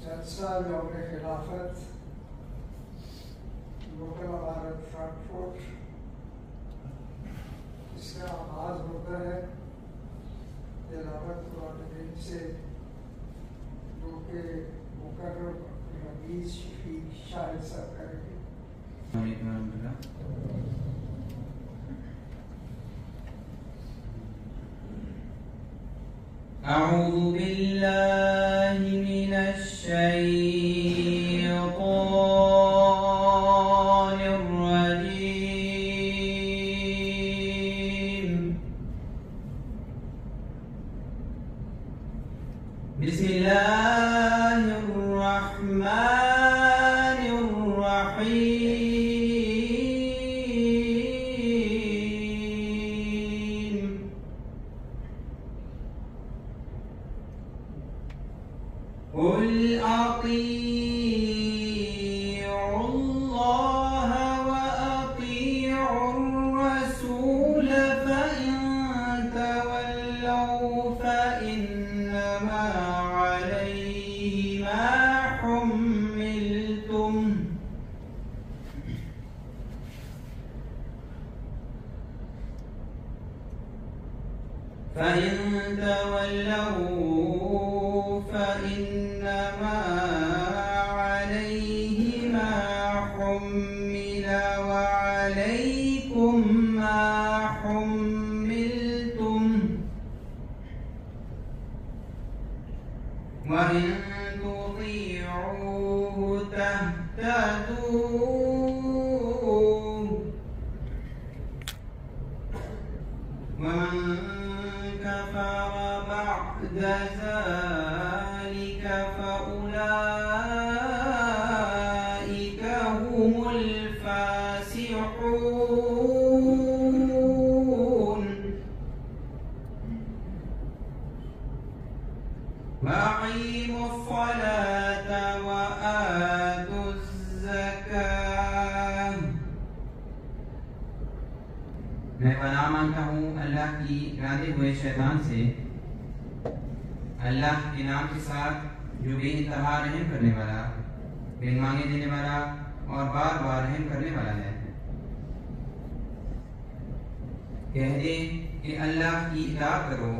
جلسہ یوم خلافت لوکل عمارت فرانکفرٹ، اس کا آغاز ہوتا ہے تلاوت قرآن کریم سے، جو کہ مقرر رمیز شفیق شاہد صاحب کریں گے۔ اعوذ باللہ من الشیطان الرجیم، بسم اللہ الرحمن الرحیم۔ قل اطیعوا اللہ واطیعوا الرسول فإن تولوا فإنما علیہ ما حملتم فإن تولوا فإنما عليه ما حمل وعليكم ما حملتم وإن تطيعوه تهتدوا ومن كفر بعد ذلك فأولئك هم الفاسقون وأقيموا الصلاة وآتوا الزكاة۔ میں پناہ مانگتا ہوں اللہ کی ارادے ہوئے شیطان سے، اللہ کے نام کے ساتھ جو بے انتہا رحم کرنے والا، بن مانگے دینے والا اور بار بار رحم کرنے والا ہے۔ کہہ دے کہ اللہ کی اطاعت کرو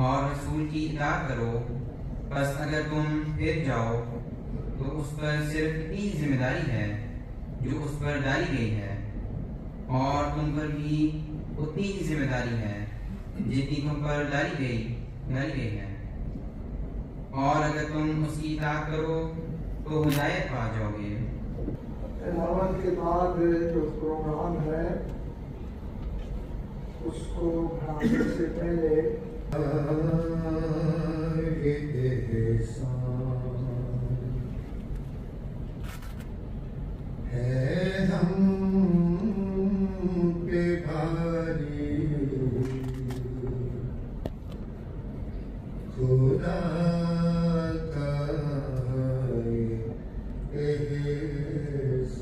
اور رسول کی اطاعت کرو، بس اگر تم پھر جاؤ تو اس پر صرف اتنی ذمہ داری ہے جو اس پر ڈالی گئی ہے، اور تم پر بھی اتنی ہی ذمہ داری ہے جتنی تم پر ڈالی گئی ہے، اور اگر تم اس کی اطاعت کرو تو ہدایت پا جاؤ گے۔ تلاوت کے بعد جو پروگرام ہے اس کو بڑھانے سے پہلے ہے ہم پہ بھاری خدا کا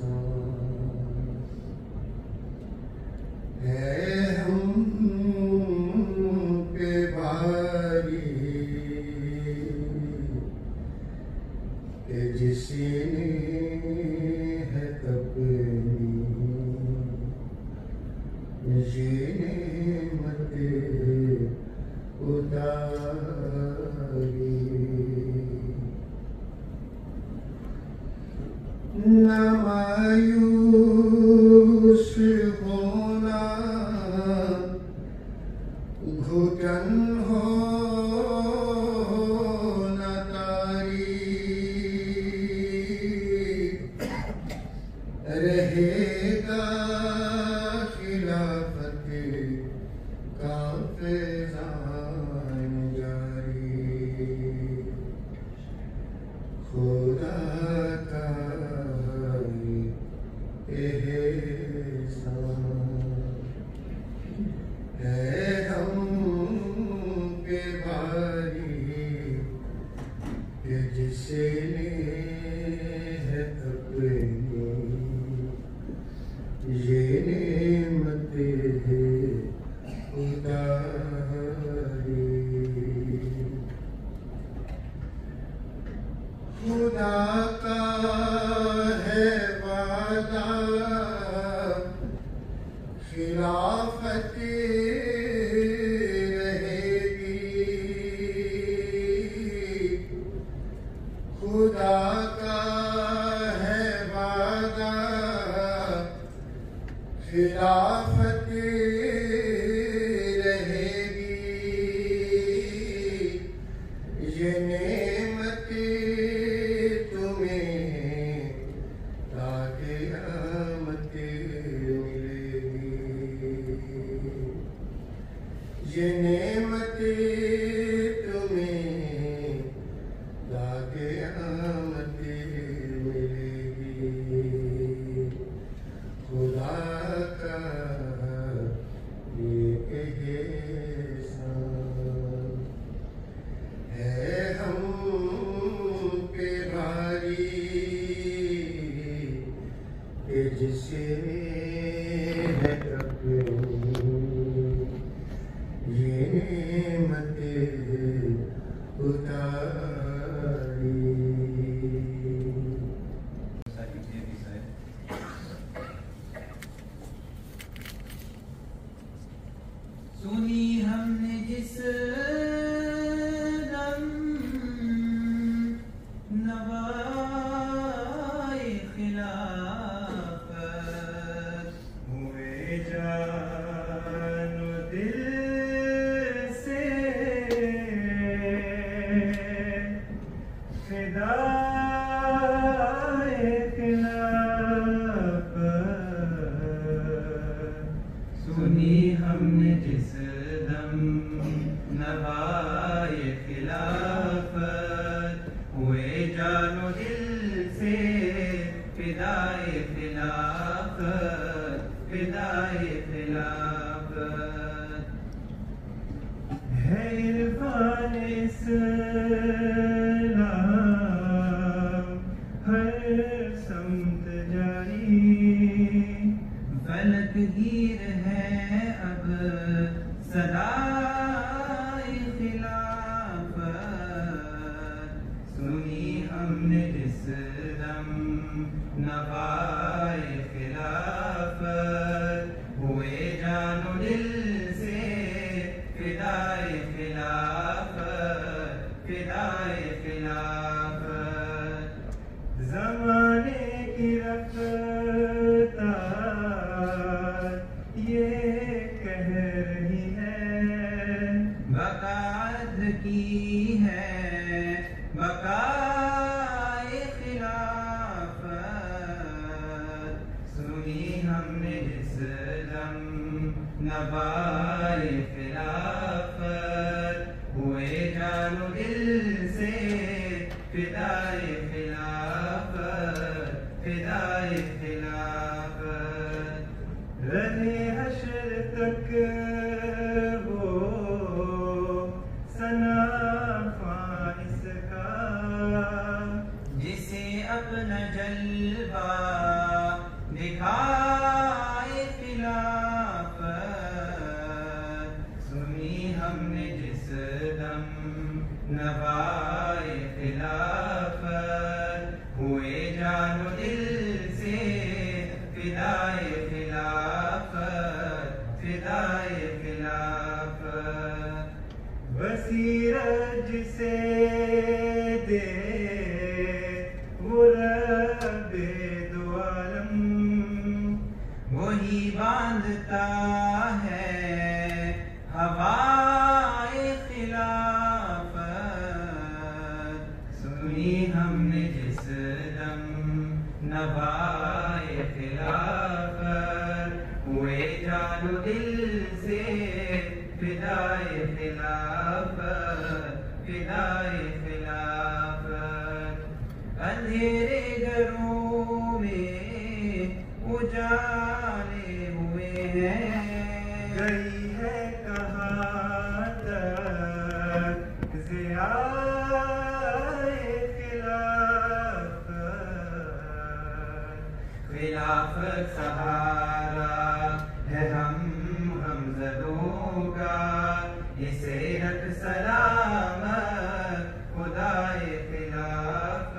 احسان، ہے ہم پہ بھاری کہ جس نے ہے اپنی نعمت اتاری، نہ مایوس ہونا گھٹن ہو نہ تاری، خدا کا ہے وعدہ خلافت رہے گی، خدا کا ہے وعدہ خلافت رہے گی، یہ نعمت تمہیں تا قیامت ملے گی، یہ نعمت تمہیں تا قیامت ملے گی، خدا کا یہ احسان ہے ہم پہ بھاری کہ جسے ہے اپنی یہ نعمت اتاری۔ سنی ہم نے جس دم نوائے خلافت، ہوئے جان و دل سے فدائے خلافت، سنی ہم نے جس دم نوائے خلافت، ہوئے جان و دل سے فدائے خلافت، فدائے خلافت، ہے عرفان اسلام ہر سمت جاری، فلک گیر ہے اب صدائے خلافت، سنی ہم نے جس دم نوائے خلافت، ہوئے جان و دل سے فدائے خلافت، فدائے خلافت، زمانے کی رفتار یہ کہہ رہی ہے بقاعد کی ہے بقائے خلافت، سنی ہم نے جس دم نوائے خلافت، ہوئے جان و دل سے فدائے خلافت، فدائے خلافت، رہے حشر تک وہ ثنا فائز کا، جسے اپنا جلوہ دکھائے خلافت، سنی ہم نے جس دم نوائے خلافت، ہوئے جان و دل سے فدائے خلافت، فدائے خلافت، بصیرت جسے دے وہ رب دو عالم، وہی باندھتا ہے ہوائے خلافت، سنی ہم نے جس دم نوائے خلافت، ہوئے جان و دل سے فدائے خلافت، فدائے خلافت، اندھیرے گھروں میں اجالے ہوئے ہیں، گئی ہے کہاں تک ضیائے خلافت، خلافت سہارا ہے ہم زدوں کا، اسے رکھ سلامت خدائے خلافت،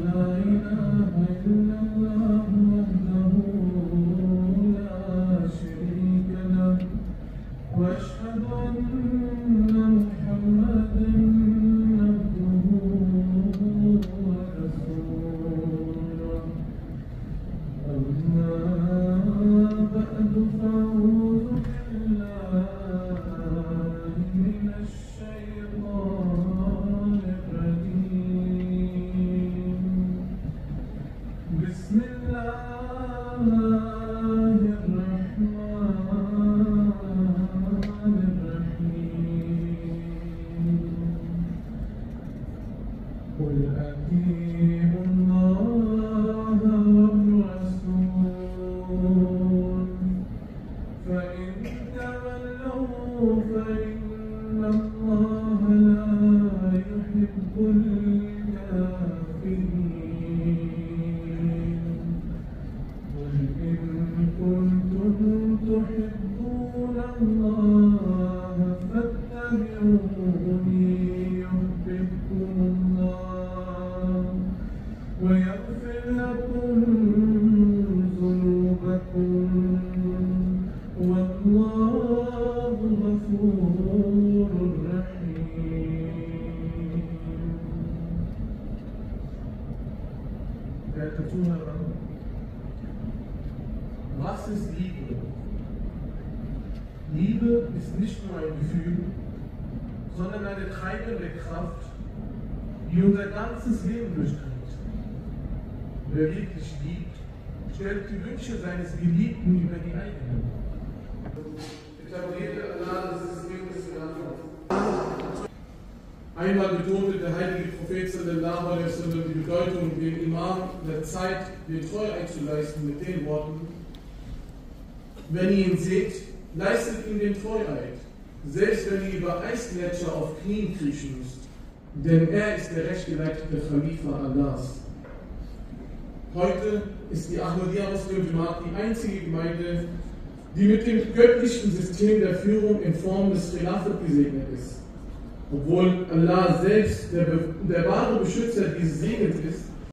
لا إله إلا الله وحده لا شريك له وأشهد أن محمدا عبده ورسوله أما بعد فأعوذ بالله من الشيطان الرجيم بسم الله الرحمن الرحيم قل أطيعوا الله والرسول فإن تولوا فإن الله لا يحب الكافرين قل إن كنتم تحبون الله فاتبعوني يحببكم الله ويغفر لكم ذنوبكم والله غفور رحيم. Verehrte Zuhörer, was ist Liebe? Liebe ist nicht nur ein Gefühl, sondern eine treibende Kraft, die unser ganzes Leben durchdringt. Wer wirklich liebt, stellt die Wünsche seines Geliebten über die eigenen. Etablierte Allah das System des Finanzes. Einmal betonte der heilige Prophet sallallahu alaihi wasallam die Bedeutung, dem Imam der Zeit den Treueid zu leisten mit den Worten: Wenn ihr ihn seht, leistet ihm den Treueid, selbst wenn ihr über Eisgletscher auf Knien kriechen müsst, denn er ist der rechtgeleitete Khalifa Allahs. Heute ist die Ahmadiyya Muslim Jamaat die einzige Gemeinde, die mit dem göttlichen System der Führung in Form des Khilafat gesegnet ist. Obwohl Allah selbst der wahre Beschützer dieses Segens ist,